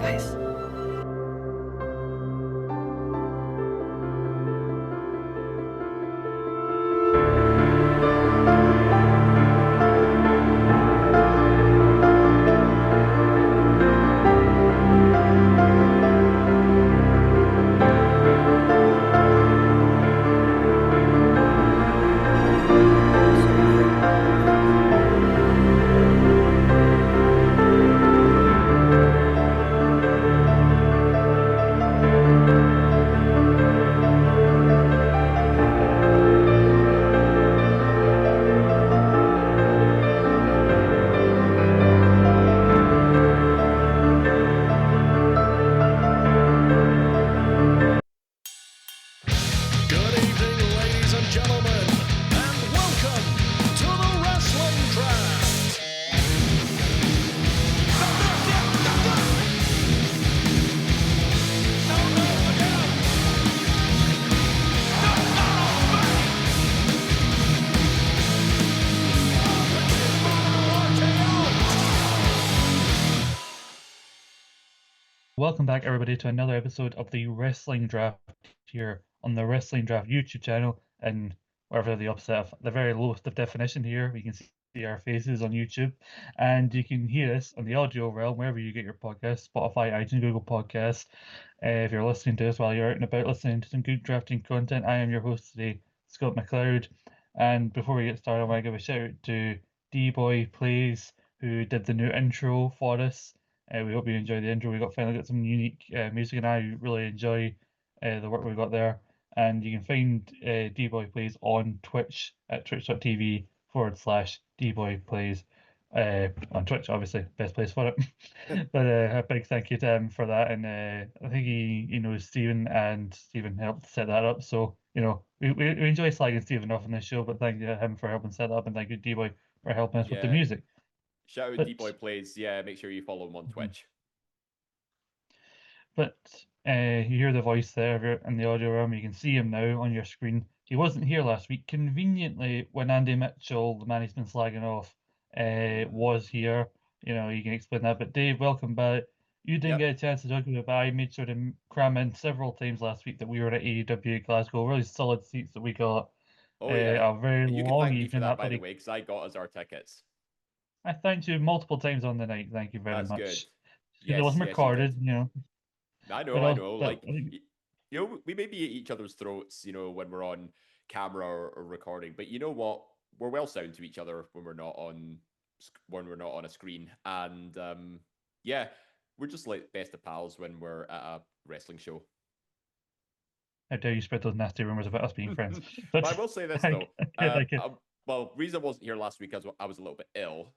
guys. Good evening, ladies and gentlemen, and welcome to the Wrestling Draft. Welcome back, everybody, to another episode of the Wrestling Draft here on the Wrestling Draft YouTube channel, and wherever the opposite of the very lowest of definition here. We can see our faces on YouTube, and you can hear us on the audio realm wherever you get your podcasts: Spotify, iTunes, Google Podcasts. If you're listening to us while you're out and about listening to some good drafting content, I am your host today, Scott McLeod. And before we get started, I want to give a shout out to D-Boy Plays, who did the new intro for us. We hope you enjoy the intro. Finally got some unique music, and I really enjoy the work we got there. And you can find D-Boy Plays on Twitch at twitch.tv/D-Boy Plays. On Twitch, obviously, best place for it. But a big thank you to him for that. And I think he knows Stephen, and Stephen helped set that up. So, we enjoy slagging Stephen off on this show, but thank you to him for helping set that up, and thank you, D-Boy, for helping us with the music. Shout out But- D-Boy Plays. Yeah, make sure you follow him on Twitch. But you hear the voice there in the audio realm. You can see him now on your screen. He wasn't here last week. Conveniently, when Andy Mitchell, the man he's been slagging off, was here. You can explain that. But Dave, welcome back. You didn't get a chance to talk about it, but I made sure to cram in several times last week that we were at AEW Glasgow. Really solid seats that we got. Oh, yeah. A very You can long thank me for evening. that, by the way, because I got us our tickets. I thanked you multiple times on the night. Thank you very That's much. good. It wasn't yes, you recorded, did. I know. but- We may be at each other's throats, when we're on camera or recording, but you know what? We're well sound to each other when we're not on a screen, and we're just like best of pals when we're at a wrestling show. How dare you spread those nasty rumors about us being friends? But I will say this though. like it. Well, reason I wasn't here last week, I was a little bit ill.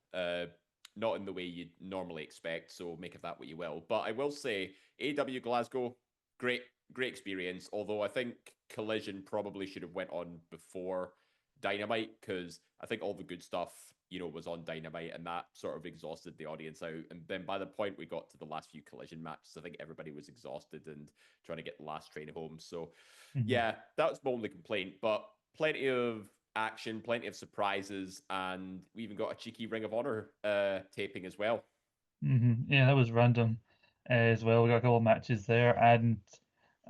Not in the way you'd normally expect, so make of that what you will. But I will say, AEW Glasgow, great experience. Although I think Collision probably should have went on before Dynamite, because I think all the good stuff, was on Dynamite, and that sort of exhausted the audience out. And then by the point we got to the last few Collision matches, I think everybody was exhausted and trying to get the last train home. So yeah, that was my only complaint. But plenty of action, plenty of surprises, and we even got a cheeky Ring of Honor taping as well. Yeah, that was random as well. We got a couple of matches there, and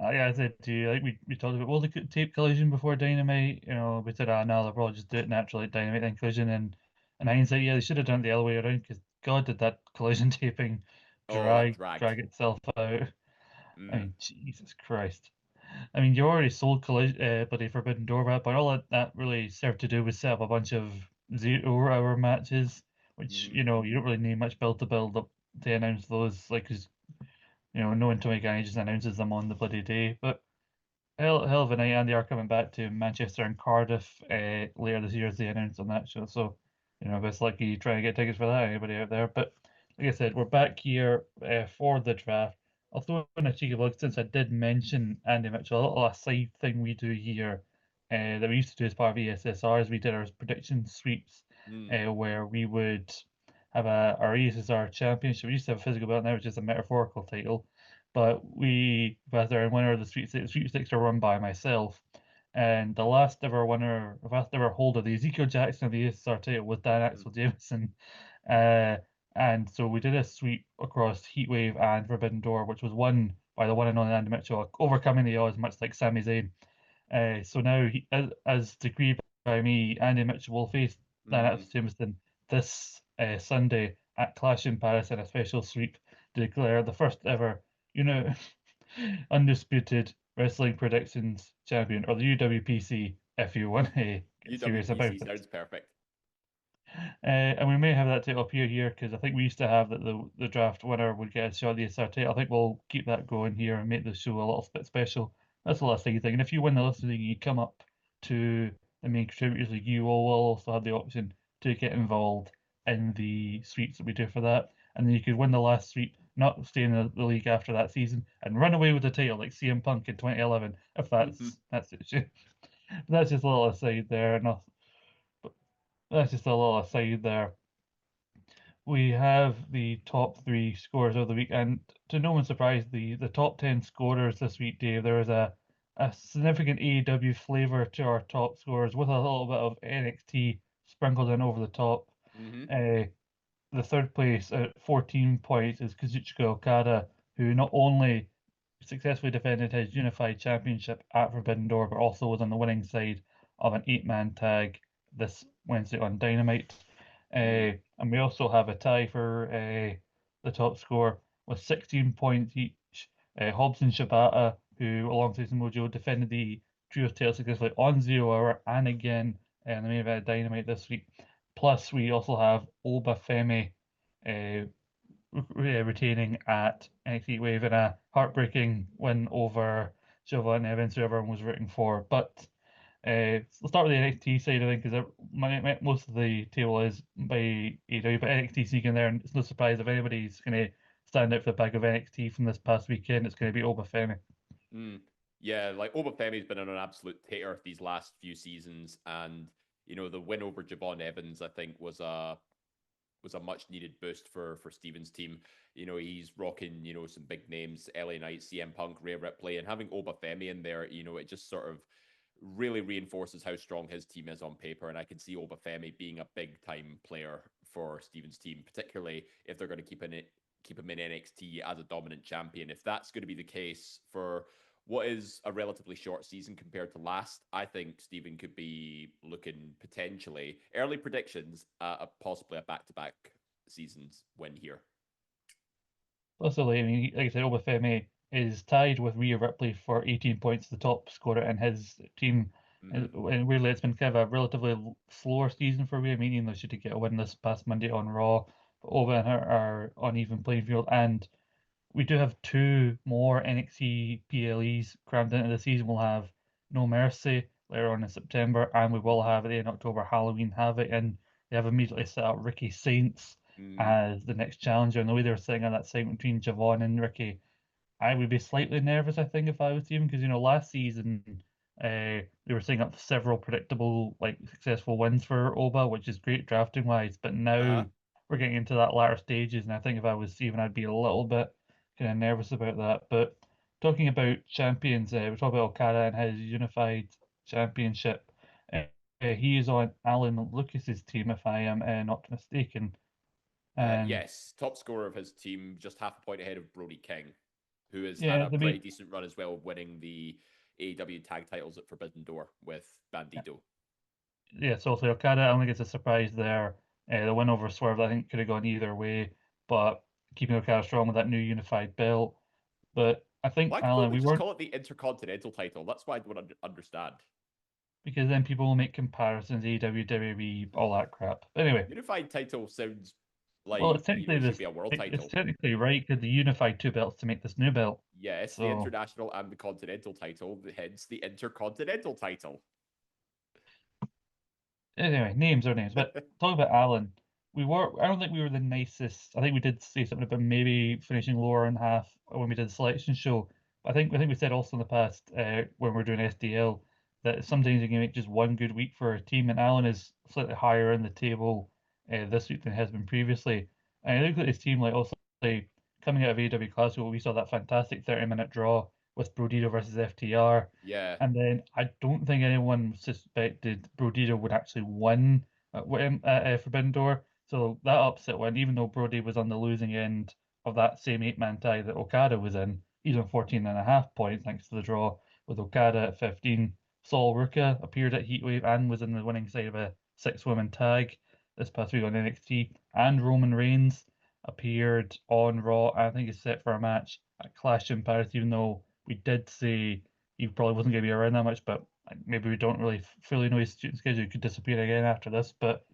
I said to you, like we talked about, well, they could tape Collision before Dynamite. We said, no, they'll probably just do it naturally at Dynamite then Collision. And in hindsight, yeah, they should have done it the other way around, because God, did that Collision taping drag itself out. I mean, Jesus Christ. I mean, you already sold bloody Forbidden Door, but all that really served to do was set up a bunch of 0-hour matches, which you don't really need much build up to announce those. Like, 'cause no one Tony Khan just announces them on the bloody day. But hell of a night, and they are coming back to Manchester and Cardiff later this year, as they announced on that show. So, best lucky trying to get tickets for that, anybody out there. But like I said, we're back here for the draft. I'll throw in a cheeky plug, since I did mention Andy Mitchell, a little side thing we do here that we used to do as part of ESSR, is we did our prediction sweeps, where we would have our ESSR championship. We used to have a physical belt now, which is a metaphorical title, but we, as our winner of the sweepstakes, are run by myself. And the last ever holder of the Ezekiel Jackson of the ESSR title was Dan Axel Jameson. And so we did a sweep across Heatwave and Forbidden Door, which was won by the one and only Andy Mitchell, overcoming the odds, much like Sami Zayn. So now, as decreed by me, Andy Mitchell will face Dan Mm. Jameson this Sunday at Clash in Paris in a special sweep to declare the first ever, undisputed wrestling predictions champion, or the UWPC, if you want to get serious about UWPC it. sounds perfect. And we may have that title appear here because I think we used to have that the draft winner would get a shot at the SR title. I think we'll keep that going here and make the show a little bit special. That's the last thing. And if you win the list league, you come up to the main contributors league. You will also have the option to get involved in the sweeps that we do for that, and then you could win the last sweep, not stay in the league after that season, and run away with the title like CM Punk in 2011, if that's it. That's just a little aside there. No, that's just a little aside there. We have the top three scorers of the week, and to no one's surprise, the top 10 scorers this week, Dave, there is a significant AEW flavour to our top scorers with a little bit of NXT sprinkled in over the top. Mm-hmm. The third place at 14 points is Kazuchika Okada, who not only successfully defended his unified championship at Forbidden Door, but also was on the winning side of an 8-man tag this Wednesday on Dynamite. And we also have a tie for the top score with 16 points each. Hobbs and Shibata, who alongside Samoa defended the Trios title successfully on 0 Hour and again in the main event of Dynamite this week. Plus, we also have Obafemi retaining at NXT Wave in a heartbreaking win over Siobhan Evans, who everyone was rooting for. But let's start with the NXT side, I think, because most of the table is by AEW, but NXT sneaking there, and it's no surprise if anybody's going to stand out for the back of NXT from this past weekend, it's going to be Obafemi. Yeah, like Obafemi's been on an absolute tear these last few seasons, and the win over Javon Evans, I think, was a much needed boost for Steven's team. He's rocking some big names, LA Knight, CM Punk, Rhea Ripley, and having Obafemi in there, it just sort of really reinforces how strong his team is on paper. And I can see Obafemi being a big time player for Steven's team, particularly if they're going to keep him in NXT as a dominant champion. If that's going to be the case for what is a relatively short season compared to last, I think Steven could be looking potentially early predictions possibly a back-to-back seasons win here. Possibly, I mean, like I said, Obafemi is tied with Rhea Ripley for 18 points, the top scorer in his team. And weirdly, it's been kind of a relatively slower season for Rhea, meaning they should get a win this past Monday on Raw. But Oba and her are on even playing field, and we do have two more NXT PLEs crammed into the season. We'll have No Mercy later on in September, and we will have at the end of October Halloween Havoc, and they have immediately set up Ricky Saints as the next challenger. And the way they were sitting on that segment between Javon and Ricky, I would be slightly nervous, I think, if I was him, because last season they were setting up several predictable, like successful wins for Oba, which is great drafting wise. But now we're getting into that latter stages, and I think if I was Steven, I'd be a little bit kind of nervous about that. But talking about champions, we talk about Okada and his unified championship. He is on Alan Lucas's team, if I am not mistaken. Yes, top scorer of his team, just half a point ahead of Brody King, who has had a pretty decent run as well, winning the AEW tag titles at Forbidden Door with Bandido. Yeah, so Okada, I don't think it's a surprise there. The win over Swerve, I think, could have gone either way, but keeping Okada strong with that new unified belt. But I think, Why Alan, don't we just call it the Intercontinental title? That's what I don't understand. Because then people will make comparisons, AEW, WWE, all that crap. But anyway. Unified title sounds like it's technically it should be a world title. It's technically right because they unified two belts to make this new belt. Yes, the international and the continental title, hence the Intercontinental title. Anyway, names are names. But talking about Alan, I don't think we were the nicest. I think we did say something about maybe finishing lower in half when we did the selection show. But I think we said also in the past when we were doing SDL that sometimes you can make just one good week for a team, and Alan is slightly higher in the table this week than has been previously. And I look at his team also coming out of AW Glasgow, we saw that fantastic 30-minute draw with Brodito versus FTR. Yeah. And then I don't think anyone suspected Brodito would actually win at Forbidden Door. So that upset win, even though Brody was on the losing end of that same 8-man tag that Okada was in, he's on 14.5 points thanks to the draw with Okada at 15. Sol Ruka appeared at Heatwave and was in the winning side of a 6-woman tag this past week on NXT. And Roman Reigns appeared on Raw. I think he's set for a match at Clash in Paris, even though we did say he probably wasn't going to be around that much, but maybe we don't really fully know his shooting schedule. He could disappear again after this. But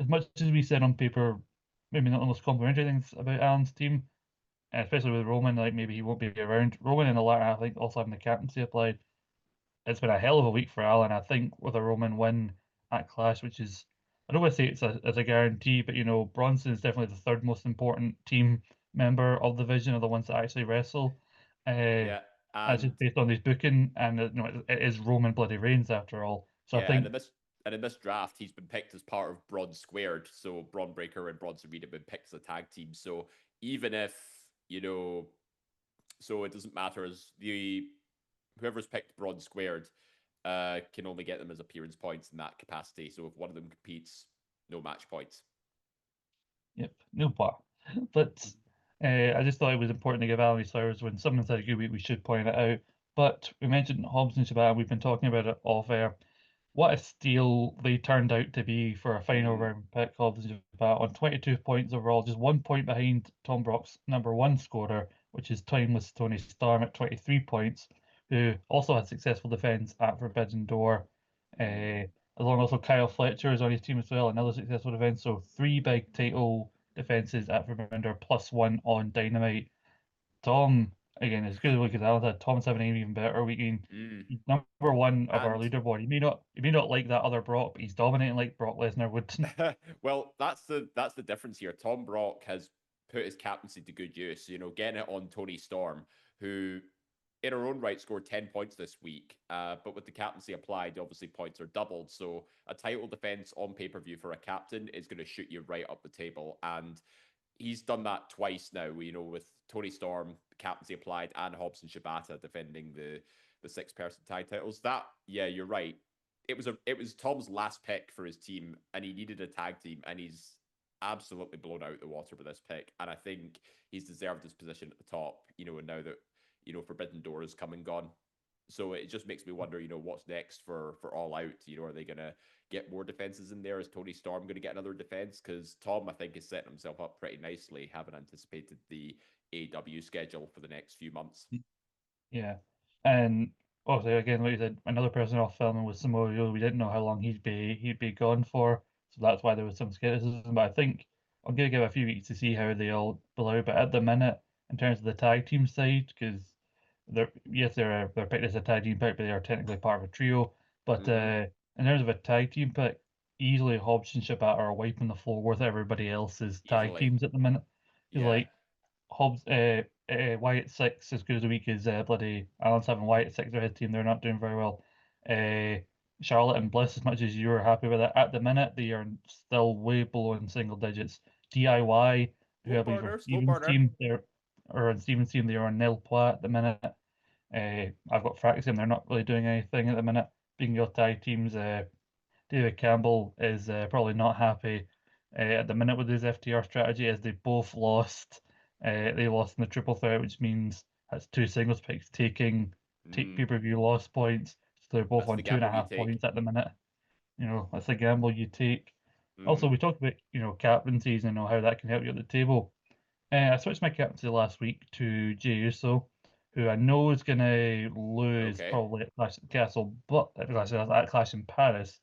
as much as we said on paper, maybe not the most complimentary things about Alan's team, especially with Roman, like maybe he won't be around. Roman in the latter half, I think, also having the captaincy applied. It's been a hell of a week for Alan. I think with a Roman win at Clash, which is, I don't want to say it's a guarantee, but Bronson is definitely the third most important team member of the division, of the ones that actually wrestle. Yeah, That's and just based on his booking, and it is Roman bloody Reigns after all. So I yeah, think, and in this draft, he's been picked as part of Braun Squared. So Braun Breaker and Bronson Reed have been picked as a tag team. So even if so it doesn't matter as the whoever's picked Braun Squared can only get them as appearance points in that capacity. So if one of them competes, no match points. yep, no part. But I just thought it was important to give Ali flowers when someone's had a good week. We should point it out. But we mentioned Hobbs and Shabbat. We've been talking about it off air. What a steal they turned out to be for a final round pick, Hobbs and Shabbat, on 22 points overall, just 1 point behind Tom Brock's number one scorer, which is timeless Tony Storm at 23 points, who also had successful defence at Forbidden Door. Along also Kyle Fletcher is on his team as well, another successful defence. So three big title defences at Forbidden Door, plus one on Dynamite. Tom, again, as good a week as Alan had, Tom's having an even better weekend. He's number one of our And leaderboard. You may not like that other Brock, but he's dominating like Brock Lesnar would. well, that's the difference here. Tom Brock has put his captaincy to good use. Getting it on Tony Storm, who in her own right scored 10 points this week, but with the captaincy applied, obviously points are doubled. So a title defense on pay-per-view for a captain is going to shoot you right up the table, and he's done that twice now. With Tony Storm captaincy applied and Hobson Shibata defending the six-person tag titles. That, yeah, you're right. It was Tom's last pick for his team, and he needed a tag team, and he's absolutely blown out the water with this pick. And I think he's deserved his position at the top. And now that Forbidden Door is come and gone, so it just makes me wonder. What's next for All Out? Are they gonna get more defenses in there? Is Tony Storm going to get another defense? Because Tom, I think, is setting himself up pretty nicely, having anticipated the AW schedule for the next few months. Yeah, and obviously, again, like you said, another person off filming was Samoa Joe. We didn't know how long he'd be gone for, so that's why there was some skepticism. But I think I'm gonna give a few weeks to see how they all blow. But at the minute, in terms of the tag team side, because they're picked as a tag team pick, but they are technically part of a trio. But in terms of a tag team pick, easily Hobbs and Shabbat are wiping the floor with everybody else's tag Easily. teams at the minute. Because Yeah. like Hobbs, Wyatt Six as good as a week as bloody Alan's having Wyatt Six or his team. They're not doing very well. Charlotte and Bliss, as much as you were happy with it, at the minute they are still way below in single digits. DIY, who I believe are Slow Steven's burner. team, or on Steven's team, they are on nil point at the minute. I've got Fraxium, they're not really doing anything at the minute. Being your tag teams, David Campbell is probably not happy at the minute with his FTR strategy, as they both lost. They lost in the triple threat, which means that's two singles picks take pay-per-view loss points. So they're both That's on the two and a gamble you half take. points at the minute. That's the gamble you take. Also, Mm. we talked about captaincies and how that can help you at the table. I switched my captaincy last week to Jey Uso, who I know is going to lose Okay. probably at Clash at the Castle, but at Clash in Paris.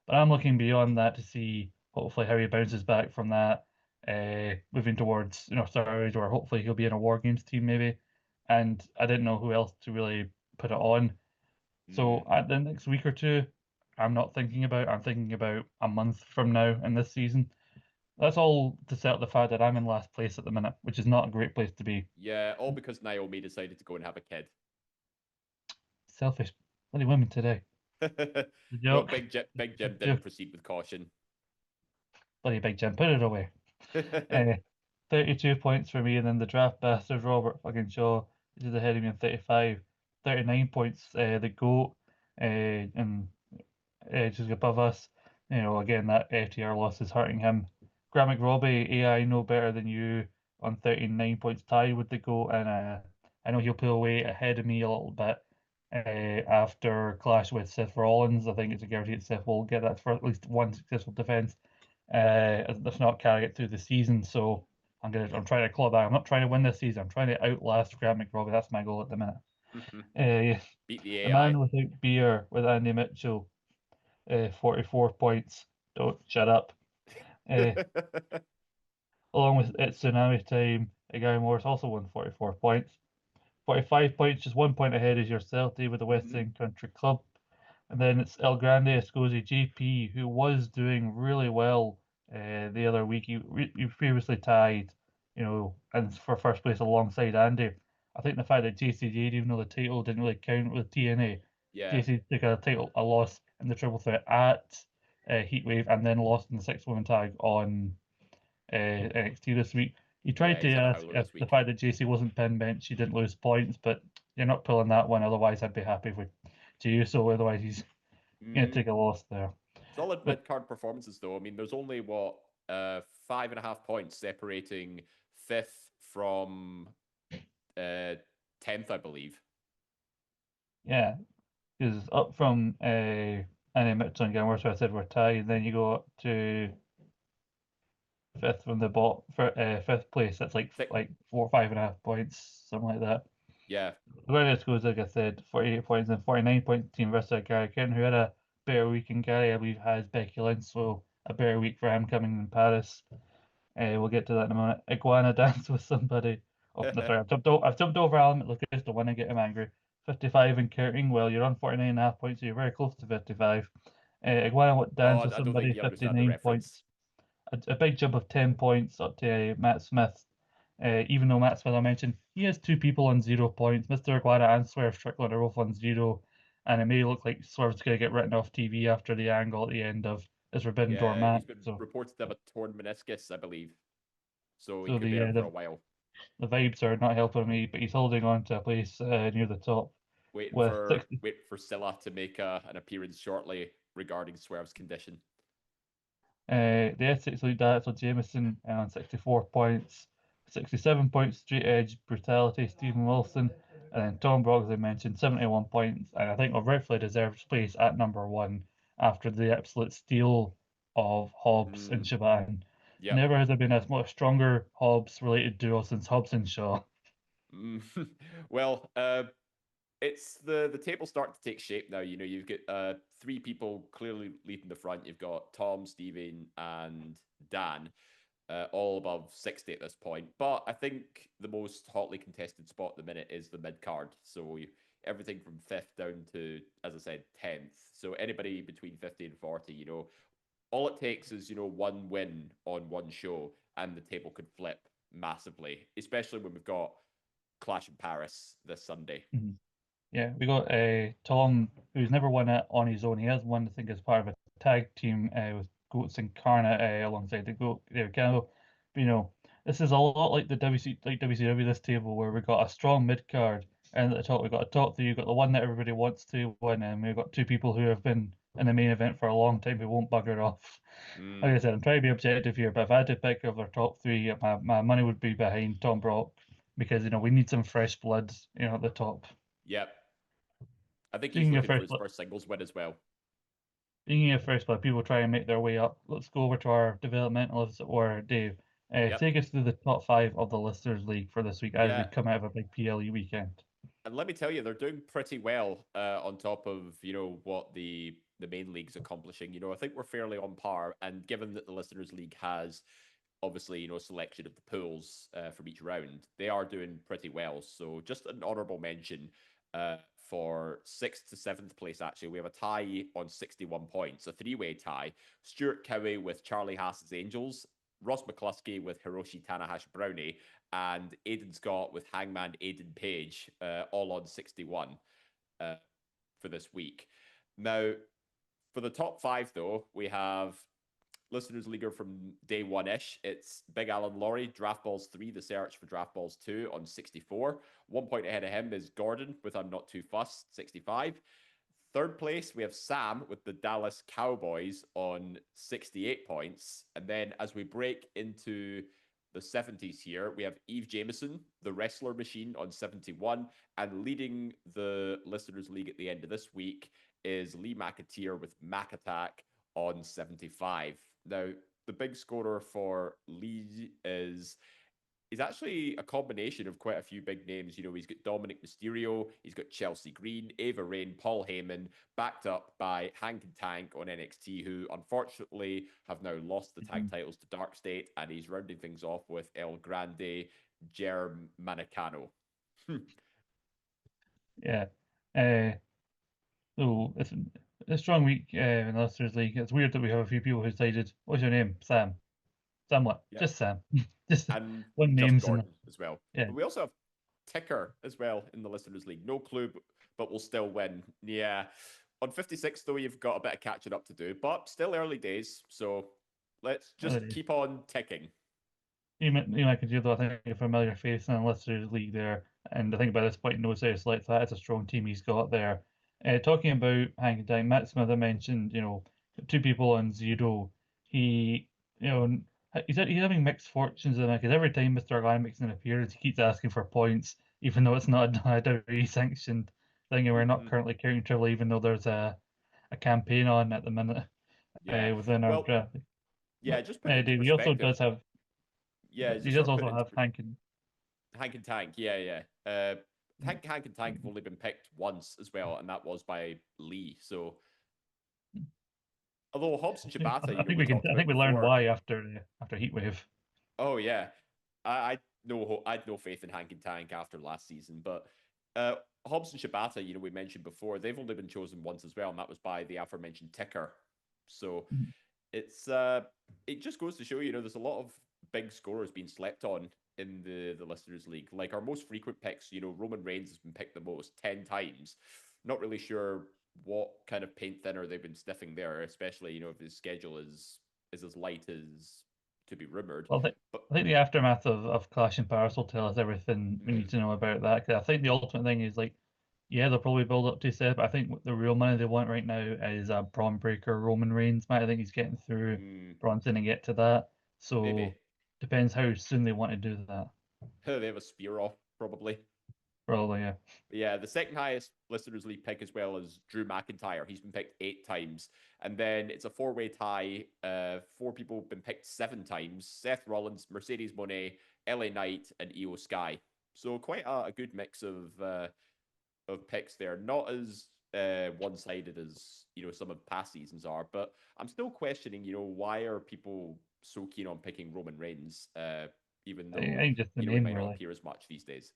But I'm looking beyond that to see hopefully how he bounces back from that, moving towards steroids, or hopefully he'll be in a War Games team maybe. And I didn't know who else to really put it on. So at the next week or two, I'm not thinking about. I'm thinking about a month from now in this season. That's all to set up the fact that I'm in last place at the minute, which is not a great place to be. Yeah, all because Naomi decided to go and have a kid. Selfish. Bloody women today. The Well, joke. Big Jim Yeah, didn't proceed with caution. bloody Big Jim. Put it away. Uh, 32 points for me, and then the draft bastard Robert fucking Shaw is ahead of me on 35. 39 points, the GOAT, and just above us. Again, that FTR loss is hurting him. Grant McRobbie, AI know better than you on 39 points tied with the GOAT, and I know he'll pull away ahead of me a little bit after clash with Seth Rollins. I think it's a guarantee that Seth will get that for at least one successful defense, if not carry it through the season. So I'm trying to claw back. I'm not trying to win this season. I'm trying to outlast Grant McRobbie. That's my goal at the minute. Beat the The AI. man without beer with Andy Mitchell, 44 points. Don't shut up. Uh, Along with It's Tsunami Time, Gary Morris also won 44 points. 45 points, just 1 point ahead is your Celtic with the West End Country Club. And then it's El Grande Escosi JP, who was doing really well the other week. He previously tied, and for first place alongside Andy. I think the fact that JCJ, even though the title didn't really count with TNA, Yeah. JC took a loss in the triple threat at Heatwave and then lost in the six-woman tag on NXT this week. He tried he's to had a ask howler if this the week. fact that JC wasn't pin bench, he didn't lose points, but you're not pulling that one. Otherwise, I'd be happy with so otherwise, he's going to take a loss there. Solid But mid card performances, though. I mean, there's only 5.5 points separating fifth from 10th, I believe. yeah, because up from Annie Mitchell and Gilmore, so I said we're tied. Then you go up to fifth from the bot for fifth place. That's like 5.5 points, something like that. Yeah. Where this goes, like I said, 48 points and 49 points team versus Gary Kent, who had a better week. And Gary, I believe, has Becky Lynch, so a better week for him coming in Paris. We'll get to that in a moment. Iguana dance with somebody. Oh, no, sorry, I've jumped over Alan Lucas, don't want to get him angry. 55 and counting. Well, you're on 49.5 points, so you're very close to 55. Iguana dance with I don't think somebody, you understand the 59 reference. points. A big jump of 10 points up to Matt Smith. Even though Matt Smith, I mentioned, he has two people on 0 points. Mr. Iguana and Swerve Strickland are both on 0. And it may look like Swerve's going to get written off TV after the angle at the end of his Forbidden Door Yeah, match. he's been So, reported to have a torn meniscus, I believe. So he so could be out for a while. the vibes are not helping me, but he's holding on to a place near the top. Waiting With for 60, Scylla to make an appearance shortly regarding Swerve's condition. the Essex lead that, so Jameson on 64 points, 67 points, Straight Edge, Brutality, Stephen Wilson, and then Tom Brock, as I mentioned, 71 points, and I think rightfully deserves place at number one after the absolute steal of Hobbs and Shaban. Yep. Never has there been a much stronger Hobbs related duo since Hobbs and Shaw. Well, it's the table starting to take shape now. You know, you've got three people clearly leading the front. You've got Tom, Steven, and Dan, all above 60 at this point. But I think the most hotly contested spot at the minute is the mid card. So everything from fifth down to, as I said, 10th. So anybody between 50 and 40, you know, all it takes is, you know, one win on one show and the table could flip massively, especially when we've got Clash in Paris this Sunday. Mm-hmm. Yeah, we got Tom, who's never won it on his own. He has won, I think, as part of a tag team with Goats Incarnate alongside the Goat Canelo. But, this is a lot like the WCW this table where we got a strong mid card, and at the top we got a top three. You've got the one that everybody wants to win, and we've got two people who have been in the main event for a long time who won't bugger off. Like I said, I'm trying to be objective here, but if I had to pick of our top three, my money would be behind Tom Brock because we need some fresh blood, at the top. Yep. I think he's Speaking of looking for fresh his blood, first singles win as well. speaking of fresh blood, people try and make their way up. Let's go over to our developmentalists or Dave. Take us through the top five of the Listeners League for this week as we come out of a big PLE weekend. And let me tell you, they're doing pretty well on top of, you know, what the main league's accomplishing. You know, I think we're fairly on par. And given that the Listeners League has obviously, you know, selection of the pools from each round, they are doing pretty well. So just an honorable mention for 6th to 7th place, actually. We have a tie on 61 points, a three-way tie. Stuart Cowie with Charlie Haas's Angels, Ross McCluskey with Hiroshi Tanahashi Brownie, and Aidan Scott with Hangman Aidan Page, all on 61 for this week. Now, for the top five, though, we have Listeners Leaguer from day one-ish. It's Big Alan Laurie, Draft Balls 3, The Search for Draft Balls 2 on 64. 1 point ahead of him is Gordon with I'm Not Too Fussed, 65. Third place, we have Sam with the Dallas Cowboys on 68 points. And then as we break into the 70s here, we have Eve Jameson, the wrestler machine, on 71. And leading the Listeners League at the end of this week is Lee McAteer with Mac Attack on 75. Now, the big scorer for Lee is he's actually a combination of quite a few big names. You know, he's got Dominic Mysterio, he's got Chelsea Green, Ava Rain, Paul Heyman, backed up by Hank and Tank on NXT, who unfortunately have now lost the tag titles to Dark State, and he's rounding things off with El Grande Germanicano. Yeah. So it's a strong week in the Listeners League. It's weird that we have a few people who decided, what's your name? Sam. Sam what? Yeah. Just Sam. Just And one just name's Gordon as well. Yeah. But we also have Ticker as well in the Listeners League. No clue, but we'll still win. Yeah. On 56, though, you've got a bit of catching up to do, but still early days. So let's just keep on ticking. You might consider, though, I think a familiar face in the Listeners League there, and I think by this point knows how to select that. It's a strong team he's got there. Talking about Hank and Tank, Matt Smith, I mentioned, two people on zero. He's having mixed fortunes in it because every time Mr. Organ makes an appearance, he keeps asking for points, even though it's not a WWE sanctioned thing, and we're not currently counting Triple, even though there's a campaign on at the minute within our draft. Yeah, just put it into Dave, he also perspective. does have. Yeah, he does also have Hank and Tank. Yeah. Hank and Tank have only been picked once as well, and that was by Lee. So, although Hobbs and Shibata, I think we learned why after Heatwave. Oh yeah, I had no faith in Hank and Tank after last season, but Hobbs and Shibata, we mentioned before, they've only been chosen once as well, and that was by the aforementioned Ticker. So it's it just goes to show, there's a lot of big scorers being slept on in the Listeners League. Like our most frequent picks, Roman Reigns has been picked the most, 10 times. Not really sure what kind of paint thinner they've been sniffing there, especially, if his schedule is as light as to be rumored. Well, I think the aftermath of Clash in Paris will tell us everything we need to know about that. Cause I think the ultimate thing is they'll probably build up to set, but I think the real money they want right now is a Braun Breaker Roman Reigns match. I think he's getting through Bronson and get to that. So maybe. Depends how soon they want to do that. They have a spear off, probably. Probably, yeah. Yeah, the second highest Listeners League pick as well is Drew McIntyre. He's been picked 8 times. And then it's a 4-way tie. 4 people have been picked 7 times. Seth Rollins, Mercedes Moné, LA Knight, and Io Sky. So quite a good mix of picks there. Not as one-sided as, some of past seasons are. But I'm still questioning, why are people so keen on picking Roman Reigns, even though I think just the name, he might really. not appear as much these days.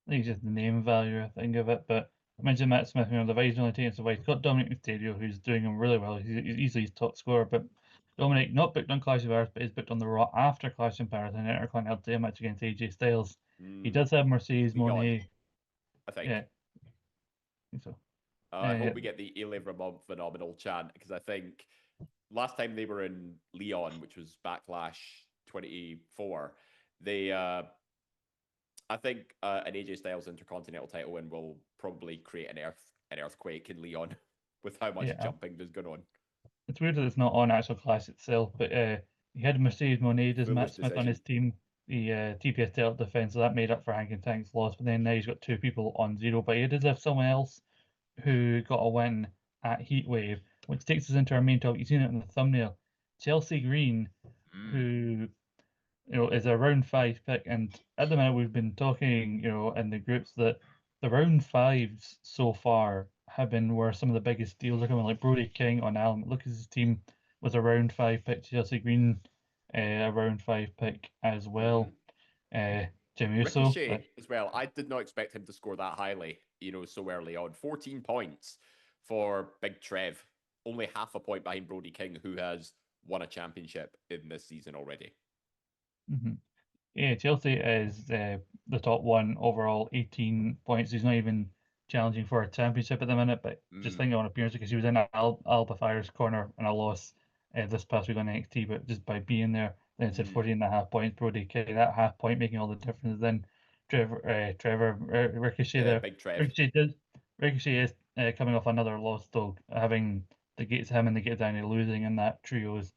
I think just the name value, I think of it. But I mentioned Matt Smith, the Vice only taking so he's got Dominic Mysterio, who's doing him really well. He's easily his top scorer. But Dominic, not booked on Clash of Paris, but is booked on the Raw after Clash in Paris and Intercontinental match against AJ Styles. He does have Mercedes Moné. I think. Yeah. I think so. I hope we get the Ilya phenomenal chant, because I think last time they were in Leon, which was Backlash 24, they I think an AJ Styles Intercontinental title win will probably create an earthquake in Leon with how much jumping there's going on. It's weird that it's not on actual Clash itself, but he had Mercedes Moné, does Matt Smith on his team, the TPS title defense, so that made up for Hank and Tank's loss. But then now he's got 2 people on 0, but he did have someone else who got a win at Heatwave, which takes us into our main topic. You've seen it in the thumbnail. Chelsea Green, who is a round 5 pick, and at the minute we've been talking, in the groups that the round 5s so far have been where some of the biggest deals are coming, like Brody King on Allen. Look at his team was a round 5 pick. Chelsea Green, a round 5 pick as well. Jim Uso Ricochet as well. I did not expect him to score that highly, so early on. 14 points for Big Trev. Only half a point behind Brody King, who has won a championship in this season already. Yeah, Chelsea is the top one overall, 18 points. He's not even challenging for a championship at the minute, but just thinking on appearance, because he was in Alba Fire's corner and a loss this past week on NXT, but just by being there, then it said 14.5 points. Brody King, that half point making all the difference. Then Trevor Ricochet there. Big Trev. Ricochet is coming off another loss, though, having the Gates him and the Gates Danny losing in that trio's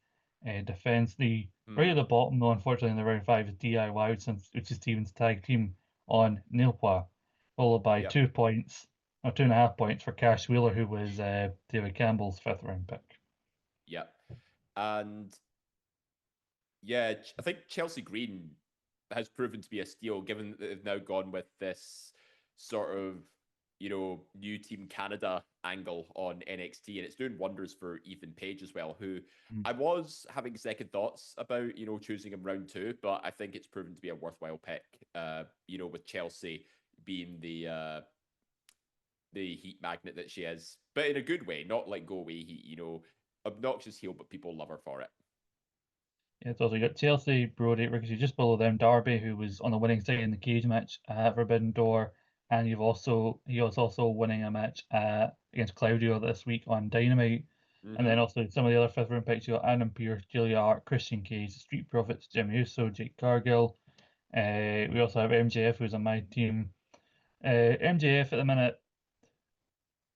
defense. The right at the bottom, though, unfortunately, in the round five is DIY, which is Steven's tag team on Nilpois, followed by Yep. 2 points or 2.5 points for Cash Wheeler, who was David Campbell's fifth round pick. Yep. And yeah, I think Chelsea Green has proven to be a steal, given that they've now gone with this sort of, new Team Canada angle on NXT, and it's doing wonders for Ethan Page as well, who I was having second thoughts about, choosing him round two, but I think it's proven to be a worthwhile pick, with Chelsea being the heat magnet that she is, but in a good way, not like go away heat, obnoxious heel, but people love her for it. Yeah, it's also got Chelsea, Brody, Ricochet just below them, Darby, who was on the winning side in the cage match at Forbidden Door, and he was also winning a match against Claudio this week on Dynamite. And then also some of the other fifth round picks, you got Adam Pearce, Julia Hart, Christian Cage, Street Profits, Jimmy Uso, Jake Cargill. We also have MJF, who's on my team. MJF at the minute,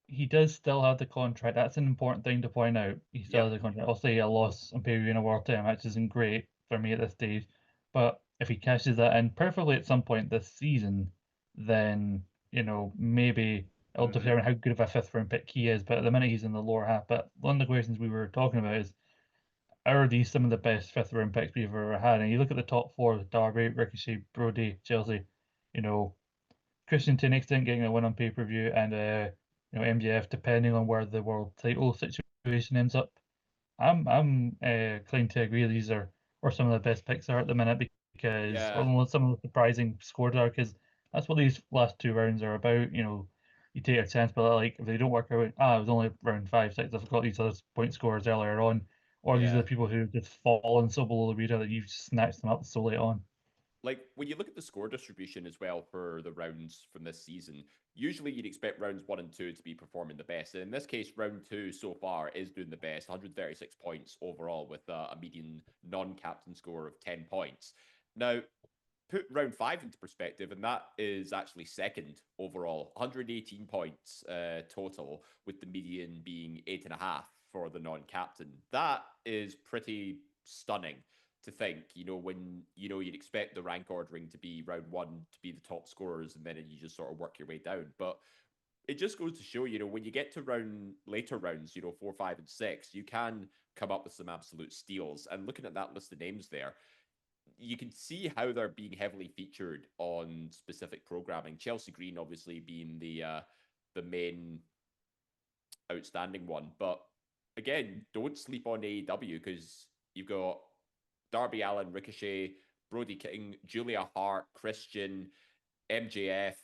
he does still have the contract. That's an important thing to point out. He still has the contract. I'll say a loss on pay-per-view in a world title match isn't great for me at this stage. But if he cashes that in perfectly at some point this season, then, maybe it'll determine how good of a fifth round pick he is. But at the minute he's in the lower half. But one of the questions we were talking about is, are these some of the best fifth round picks we've ever had? And you look at the top four, Darby, Ricochet, Brody, Chelsea, Christian to an extent getting a win on pay-per-view, and MJF, depending on where the world title situation ends up. I'm inclined to agree these are where some of the best picks are at the minute, because some of the surprising scores are, because that's what these last two rounds are about. You take a chance, but like if they don't work out, it was only round 5, 6. I forgot these other point scores earlier on, or these are the people who just fallen so below the radar that you've snatched them up so late on. Like when you look at the score distribution as well for the rounds from this season, usually you'd expect rounds 1 and 2 to be performing the best. And in this case, round 2 so far is doing the best, 136 points overall, with a median non-captain score of 10 points. Now, put round 5 into perspective, and that is actually second overall, 118 points total, with the median being 8.5 for the non-captain. That is pretty stunning to think, when, you'd expect the rank ordering to be round 1 to be the top scorers, and then you just sort of work your way down. But it just goes to show, when you get to later rounds, 4, 5, and 6, you can come up with some absolute steals. And looking at that list of names there, you can see how they're being heavily featured on specific programming. Chelsea Green obviously being the main outstanding one, but again, don't sleep on AEW, because you've got Darby Allin, Ricochet, Brody King, Julia Hart, Christian, MJF.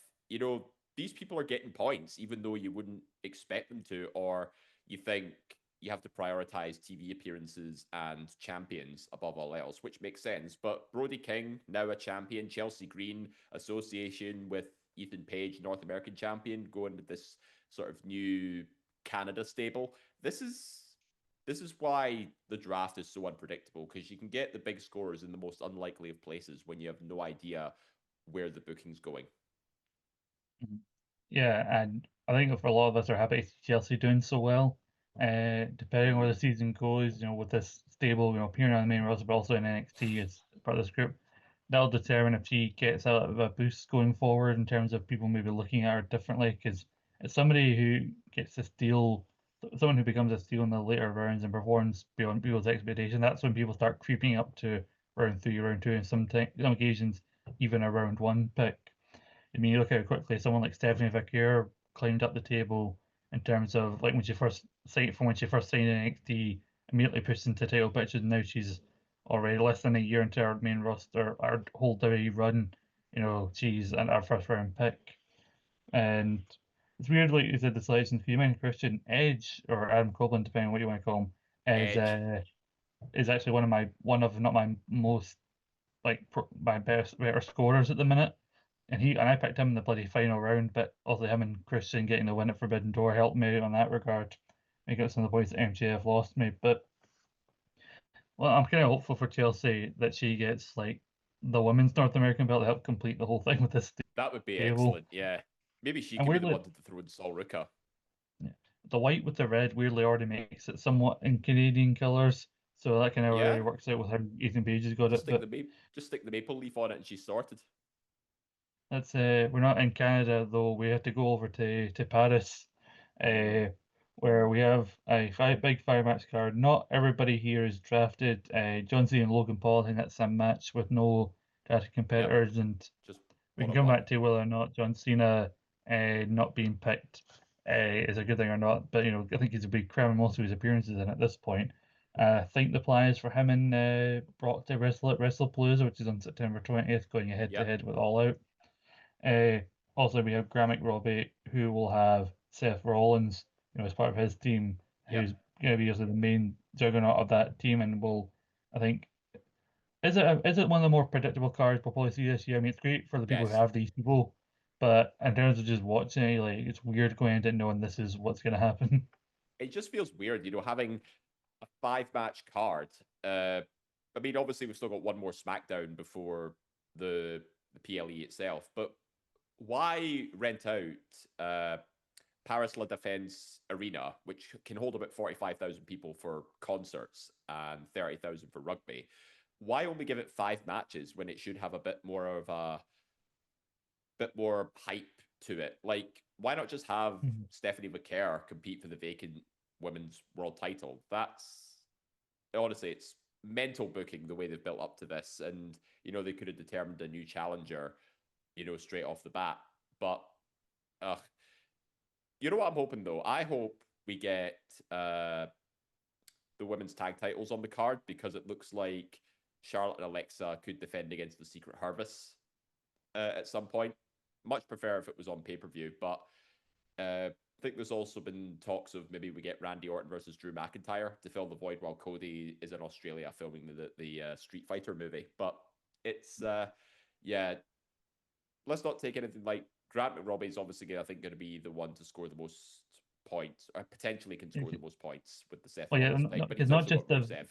These people are getting points, even though you wouldn't expect them to, or you think you have to prioritize TV appearances and champions above all else, which makes sense. But Brody King, now a champion, Chelsea Green, association with Ethan Page, North American champion, going with this sort of new Canada stable. This is why the draft is so unpredictable, because you can get the big scorers in the most unlikely of places when you have no idea where the booking's going. Yeah, and I think for a lot of us are happy to see Chelsea doing so well. Depending on where the season goes, with this stable, appearing on the main roster, but also in NXT as part of this group, that'll determine if she gets a boost going forward in terms of people maybe looking at her differently. Because it's somebody who gets a steal, someone who becomes a steal in the later rounds and performs beyond people's expectation. That's when people start creeping up to round 3, round 2, and some occasions even a round 1 pick. I mean, you look at it quickly, someone like Stephanie Vaquer climbed up the table in terms of like when she first signed in NXT, immediately pushed into title pictures, and now she's already less than a year into our main roster, our whole WWE run. She's our first round pick, and it's weird, like you said, the selections. Because you mentioned Christian Edge or Adam Copeland, depending on what you want to call him, is actually one of not my most my better scorers at the minute. And I picked him in the bloody final round, but also him and Christian getting the win at Forbidden Door helped me out on that regard. Make up some of the points that MJF lost me. But well, I'm kind of hopeful for Chelsea that she gets like the women's North American belt to help complete the whole thing with this That would be stable. excellent, yeah. Maybe she And could be the weirdly, one to throw in Sol Ruka. the white with the red weirdly already makes it somewhat in Canadian colours, so that kind of already Yeah, works out with how Ethan Page has got just it. stick But the just stick the maple leaf on it, and she's sorted. that's we're not in Canada though. We have to go over to Paris, Mm, where we have a big fire match card. Not everybody here is drafted. John Cena and Logan Paul, I think that's a match with no yep, competitors, and just we one can on come one. back to whether or not John Cena not being picked is a good thing or not. But I think he's a big cramming most of his appearances in at this point. I think the plan is for him and Brock to wrestle at WrestlePalooza, which is on September 20th, going head to Yep, head with All Out. Uh, Also, we have Gramick Robbie, who will have Seth Rollins, as part of his team, yep. who's going to be also the main juggernaut of that team, and will, I think, is it one of the more predictable cards we'll probably see this year? I mean, it's great for the people who Yes. have these people, but in terms of just watching it, like it's weird going into it knowing this is what's going to happen. It just feels weird, having a 5 match card. I mean, obviously we've still got one more SmackDown before the PLE itself, but why rent out Paris La Défense Arena, which can hold about 45,000 people for concerts and 30,000 for rugby? Why only give it 5 matches when it should have a bit more of a bit more hype to it? Like, why not just have Mhm. Stephanie McCare compete for the vacant women's world title? That's honestly, it's mental booking the way they've built up to this, and they could have determined a new challenger, straight off the bat. But uh, you know what I'm hoping though? I hope we get the women's tag titles on the card, because it looks like Charlotte and Alexa could defend against the Secret Harvest at some point. Much prefer if it was on pay-per-view, but I think there's also been talks of maybe we get Randy Orton versus Drew McIntyre to fill the void while Cody is in Australia filming the Street Fighter movie. But it's yeah, let's not take anything like Grant McRobbie is obviously, I think, going to be the one to score the most points, or potentially can score the most points with the Seth Well, yeah, Rollins thing. But it's he's not also just got the Rusev.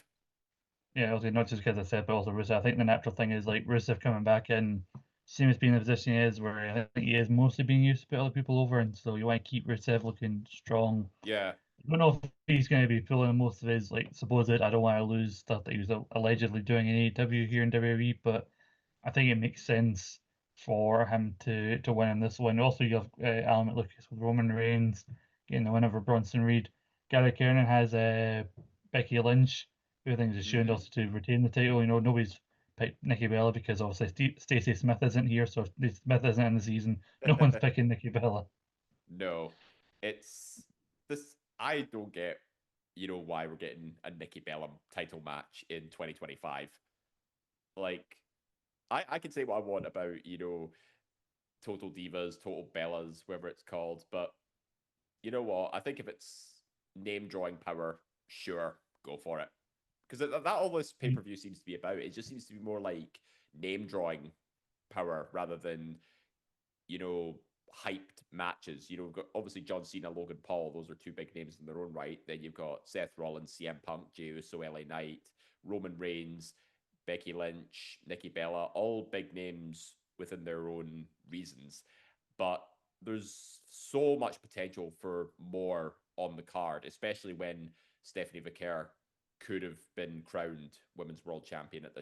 yeah, also not just because I said, but also Rusev. I think the natural thing is like Rusev coming back in, seems being in the position he is, where I think he is mostly being used to put other people over, and so you want to keep Rusev looking strong. Yeah, I don't know if he's going to be pulling most of his like supposed I don't want to lose stuff that he was allegedly doing in AEW here in WWE, but I think it makes sense for him to win in this one. Also, you have Alan Lucas with Roman Reigns getting the win over Bronson Reed. Gary Kernan has Becky Lynch, who I think is assumed mm-hmm. also to retain the title. Nobody's picked Nikki Bella because obviously Stacey Smith isn't here, so Smith isn't in the season. No one's picking Nikki Bella. No, it's this. I don't get, why we're getting a Nikki Bella title match in 2025. Like, I can say what I want about, Total Divas, Total Bellas, whatever it's called, but you know what? I think if it's name drawing power, sure, go for it. Because that all this pay per view seems to be about. It just seems to be more like name drawing power rather than hyped matches. Got obviously John Cena, Logan Paul. Those are two big names in their own right. Then you've got Seth Rollins, CM Punk, Jey Uso, LA Knight, Roman Reigns, Becky Lynch, Nikki Bella. All big names within their own reasons. But there's so much potential for more on the card, especially when Stephanie McCare could have been crowned women's world champion at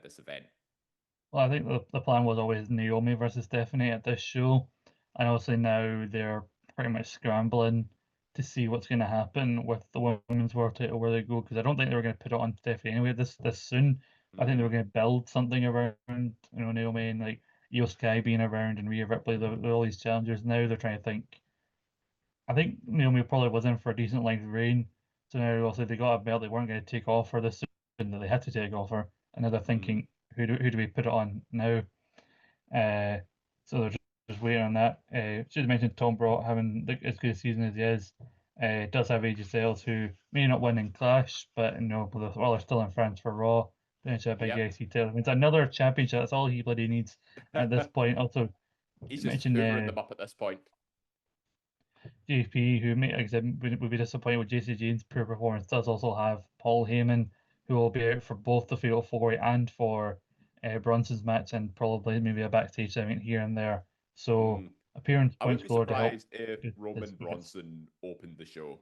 this event. Well, I think the plan was always Naomi versus Stephanie at this show, and obviously now they're pretty much scrambling to see what's going to happen with the women's world title where they go, because I don't think they were going to put it on Stephanie anyway this soon. I think they Mm, were going to build something around Naomi and like Io Sky being around and Rhea Ripley, all these challengers. Now they're trying to think. I think Naomi probably was in for a decent length reign, so now also they got a belt they weren't going to take off her this soon that they had to take off her, and now they're mm. thinking who do we put it on now? Uh, so they're just waiting on that. Should mention Tom Brock having as good a season as he is. Does have AJ Styles who may not win in Clash, but while they're still in France for Raw, potentially a big Yep. IC title. It's another championship. That's all he bloody needs at this point. Also, He's just mention hoovering them up at this point. JP, who like I said, would be disappointed with JC Jane's poor performance, does also have Paul Heyman, who will be out for both the Fatal 4 and for Bronson's match, and probably maybe a backstage segment here and there. So Mm. appearance I point wouldn't be score to help surprised if his Roman focus. Bronson opened the show.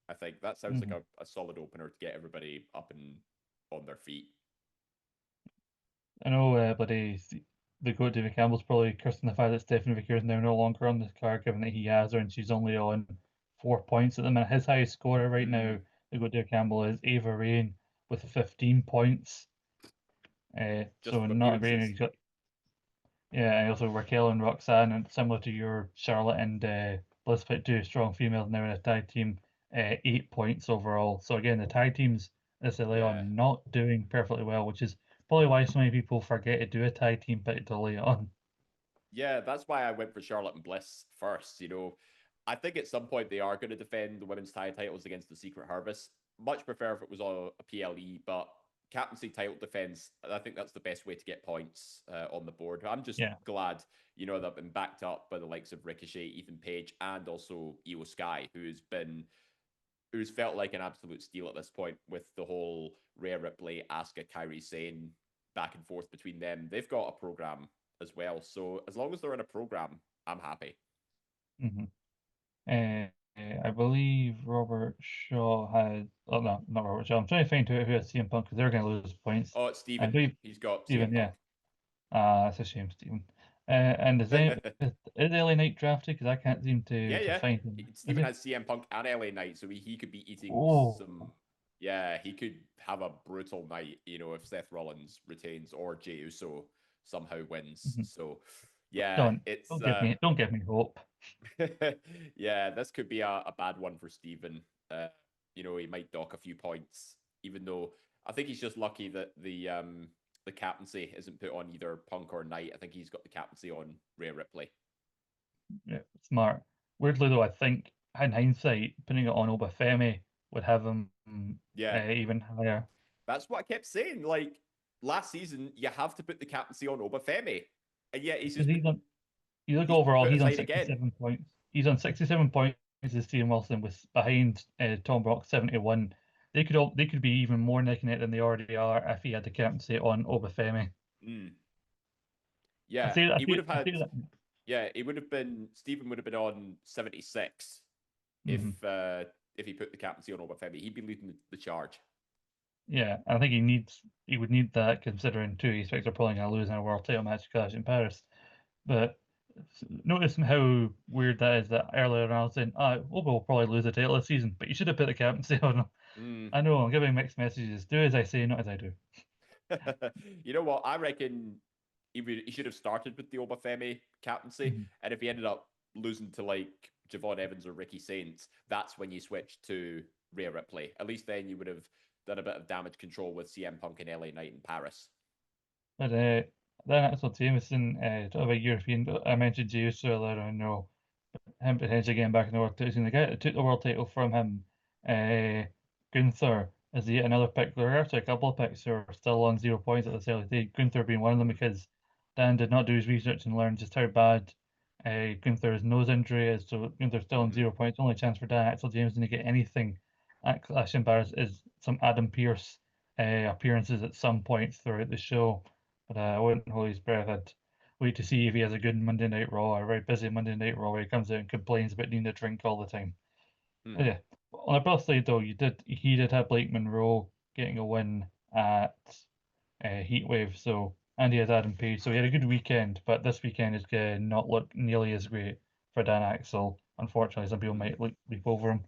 I think that sounds like a solid opener to get everybody up and on their feet. I know, the goat David Campbell's probably cursing the fact that Stephanie Vickers is now no longer on the card, given that he has her and she's only on 4 points at the minute. His highest scorer right now, the goat David Campbell, is Ava Rain with 15 points. Just So from not a great. appearances. He's got, yeah, and also Raquel and Roxanne, and similar to your Charlotte and Bliss Fit, two strong females now in a tag team, 8 points overall. So again, the tag teams this early Yeah. on not doing perfectly well, which is probably why so many people forget to do a tag team pick early on. Yeah, that's why I went for Charlotte and Bliss first. I think at some point they are going to defend the women's tag titles against the Secret Harvest. Much prefer if it was on a PLE, but captaincy title defense, I think that's the best way to get points on the board. I'm just Yeah. glad, that I've been backed up by the likes of Ricochet, Ethan Page, and also Io Sky, who's felt like an absolute steal at this point with the whole Rhea Ripley, Asuka, Kairi Sane back and forth between them. They've got a program as well. So as long as they're in a program, I'm happy. Mm-hmm. I believe Robert Shaw had. Oh no, not Robert Shaw. I'm trying to find who has CM Punk because they're going to lose points. Oh, it's I Steven. believe He's got Steven, CM yeah. Punk. That's a shame, Stephen. And is LA Knight drafted? Because I can't seem to Yeah. find him. Steven has CM Punk and LA Knight, so he could be eating Oh. some. Yeah, he could have a brutal night, if Seth Rollins retains or Jey Uso somehow wins. So, yeah, Don't give me hope. yeah, this could be a bad one for Steven. He might dock a few points, even though I think he's just lucky that the captaincy isn't put on either Punk or Knight. I think he's got the captaincy on Rhea Ripley. Yeah, smart. Weirdly though, I think in hindsight, putting it on Obafemi would have him even higher. That's what I kept saying. Like last season, you have to put the captaincy on Obafemi, and yet he's just you look he's overall, put he's on aside again. 67 points. He's on 67 points as Stephen Wilson was behind Tom Brock 71. They could be even more neck and neck than they already are if he had the captaincy on Obafemi. Yeah, I he would have feel had. that. Yeah, it would have been Stephen would have been on 76 if he put the captaincy on Obafemi. He'd be leading the charge. Yeah, I think he would need that considering two aspects are probably going to lose in a world title match clash in Paris. But noticing how weird that is that earlier on I was saying, Oba will probably lose the title this season, but you should have put the captaincy on him. I know, I'm giving mixed messages. Do as I say, not as I do. You know what? I reckon he should have started with the Obafemi captaincy, and if he ended up losing to like Javon Evans or Ricky Saints, that's when you switch to Rhea Ripley. At least then you would have done a bit of damage control with CM Punk and LA Knight in Paris. But then Axel Jameson, sort of a European, I mentioned Jey Uso earlier, I know him potentially getting back in the world title. The guy that took the world title from him, Gunther, is yet another pick. There are actually a couple of picks who are still on 0 points at this early stage. Gunther being one of them because Dan did not do his research and learn just how bad Gunther's nose injury is. So Gunther's still on 0 points. Only chance for Dan Axel Jameson to get anything at Clash in Paris is some Adam Pearce appearances at some points throughout the show. But I wouldn't hold his breath. I'd wait to see if he has a good Monday Night Raw or a very busy Monday Night Raw where he comes out and complains about needing to drink all the time. Yeah. On the plus side though, he did have Blake Monroe getting a win at Heatwave, and he has Adam Page, so he had a good weekend. But this weekend is going to not look nearly as great for Dan Axel. Unfortunately, some people might leap over him.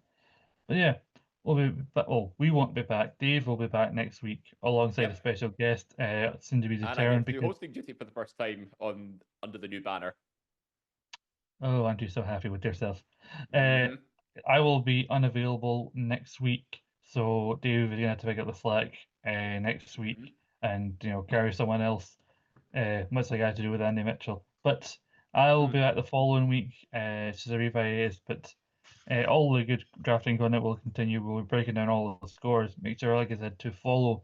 But yeah, we won't be back. Dave will be back next week alongside a special guest, soon to be And I get determined to do because hosting duty for the first time under the new banner. oh, aren't you so happy with yourself? I will be unavailable next week, so Dave is gonna have to pick up the slack next week and carry someone else, much like I had to do with Andy Mitchell. But I'll be back the following week. It's just a revive, but all the good drafting content will continue. We'll be breaking down all the scores. Make sure, like I said, to follow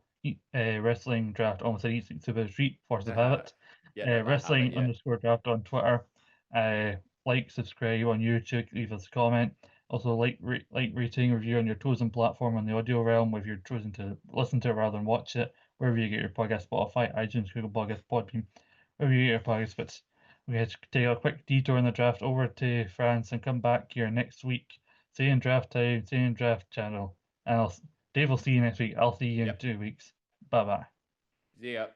Wrestling Draft, almost said Eat Super Treat, force of habit. Yeah, Wrestling underscore draft on Twitter. Like, subscribe on YouTube, leave us a comment. Also, rating, review on your chosen platform on the audio realm if you're choosing to listen to it rather than watch it. Wherever you get your podcast, Spotify, iTunes, Google Podcasts, Podbean, wherever you get your podcasts. But we had to take a quick detour in the draft over to France and come back here next week. Same draft time, same draft channel. And Dave will see you next week. I'll see you in Yep. 2 weeks. Bye bye. See ya.